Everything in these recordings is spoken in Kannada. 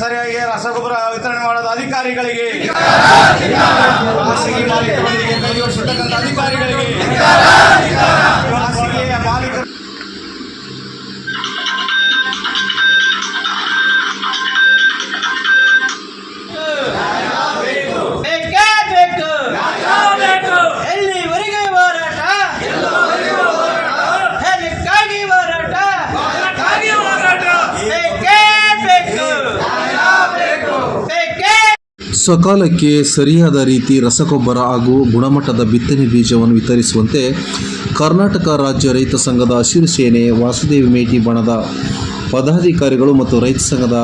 ಸರಿಯಾಗಿ ರಸಗೊಬ್ಬರ ವಿತರಣೆ ಮಾಡೋದು ಅಧಿಕಾರಿಗಳಿಗೆ, ಖಾಸಗಿ ಮಾಲೀಕರೊಂದಿಗೆ ಕೈಜೋಡಿಸಿರ್ತಕ್ಕಂಥ ಅಧಿಕಾರಿಗಳಿಗೆ, ಖಾಸಗಿಯ ಮಾಲೀಕರು ಸಕಾಲಕ್ಕೆ ಸರಿಯಾದ ರೀತಿ ರಸಗೊಬ್ಬರ ಹಾಗೂ ಗುಣಮಟ್ಟದ ಬಿತ್ತನೆ ಬೀಜವನ್ನು ವಿತರಿಸುವಂತೆ ಕರ್ನಾಟಕ ರಾಜ್ಯ ರೈತ ಸಂಘದ ಹಸಿರು ಸೇನೆ ವಾಸುದೇವ ಮೇಟಿ ಬಣದ ಪದಾಧಿಕಾರಿಗಳು ಮತ್ತು ರೈತ ಸಂಘದ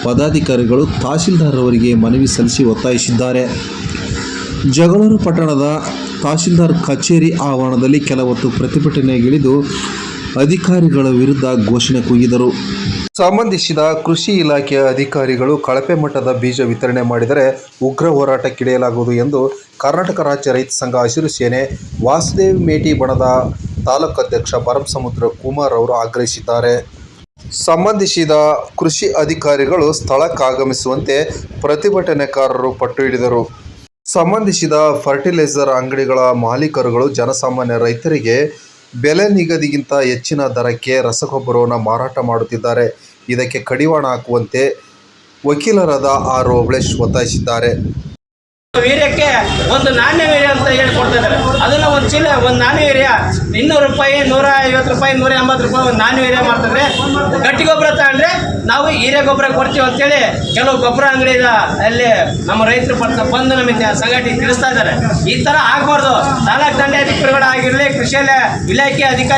ಪದಾಧಿಕಾರಿಗಳು ತಹಶೀಲ್ದಾರ್ ಅವರಿಗೆ ಮನವಿ ಸಲ್ಲಿಸಿ ಒತ್ತಾಯಿಸಿದ್ದಾರೆ. ಜಗಳೂರು ಪಟ್ಟಣದ ತಹಶೀಲ್ದಾರ್ ಕಚೇರಿ ಆವರಣದಲ್ಲಿ ಕೆಲ ಹೊತ್ತು ಪ್ರತಿಭಟನೆಗಿಳಿದು ಅಧಿಕಾರಿಗಳ ವಿರುದ್ಧ ಘೋಷಣೆ ಕೂಗಿದರು. ಸಂಬಂಧಿಸಿದ ಕೃಷಿ ಇಲಾಖೆಯ ಅಧಿಕಾರಿಗಳು ಕಳಪೆ ಮಟ್ಟದ ಬೀಜ ವಿತರಣೆ ಮಾಡಿದರೆ ಉಗ್ರ ಹೋರಾಟಕ್ಕಿಳಿಯಲಾಗುವುದು ಎಂದು ಕರ್ನಾಟಕ ರಾಜ್ಯ ರೈತ ಸಂಘ ಹಸಿರು ಸೇನೆ ವಾಸುದೇವ ಮೇಟಿ ಬಣದ ತಾಲೂಕು ಅಧ್ಯಕ್ಷ ಭರಮಸಮುದ್ರ ಕುಮಾರ್ ಅವರು ಆಗ್ರಹಿಸಿದ್ದಾರೆ. ಸಂಬಂಧಿಸಿದ ಕೃಷಿ ಅಧಿಕಾರಿಗಳು ಸ್ಥಳಕ್ಕಾಗಮಿಸುವಂತೆ ಪ್ರತಿಭಟನೆಕಾರರು ಪಟ್ಟು ಹಿಡಿದರು. ಸಂಬಂಧಿಸಿದ ಫರ್ಟಿಲೈಸರ್ ಅಂಗಡಿಗಳ ಮಾಲೀಕರುಗಳು ಜನಸಾಮಾನ್ಯ ರೈತರಿಗೆ ಬೆಲೆ ನಿಗದಿಗಿಂತ ಹೆಚ್ಚಿನ ದರಕ್ಕೆ ರಸಗೊಬ್ಬರವನ್ನು ಮಾರಾಟ ಮಾಡುತ್ತಿದ್ದಾರೆ. ಇದಕ್ಕೆ ಕಡಿವಾಣ ಹಾಕುವಂತೆ ವಕೀಲರಾದ ಆರ್ ಓಬಳೇಶ್ ಒತ್ತಾಯಿಸಿದ್ದಾರೆ. ವೀರ್ಯಕ್ಕೆ ಒಂದು ನಾಣ್ಯ ವೀರ್ಯ ಅಂತ ಹೇಳ್ಕೊಡ್ತಾ ಇದ್ದಾರೆ. ಅದನ್ನು ಒಂದು ಚೀಲ ಒಂದು ನಾಣ್ಯ ವೀರ್ಯ 200 ರೂಪಾಯಿ, 150 ರೂಪಾಯಿ, 180 ರೂಪಾಯಿ ಒಂದು ನಾಣ್ಯ ವೀರ್ಯ ಮಾಡ್ತಾರೆ. ಗಟ್ಟಿ ಗೊಬ್ಬರ ತಗೊಂಡ್ರೆ ನಾವು ಹೀರೆ ಗೊಬ್ಬರ ಕೊಡ್ತೀವಿ ಅಂತೇಳಿ ಕೆಲವು ಗೊಬ್ಬರ ಅಂಗಡಿದ ಅಲ್ಲಿ ನಮ್ಮ ರೈತರು ಬಂದು ನಮಗೆ ಸಂಘಟನೆ ತಿಳಿಸ್ತಾ ಇದ್ದಾರೆ. ಈ ಥರ ಆಗಬಾರ್ದು. ತಾಲೂಕು ದಂಡಾಧಿಕಾರಿಗಳು ಆಗಿರಲಿ, ಕೃಷಿ ಇಲಾಖೆ ಅಧಿಕಾರಿ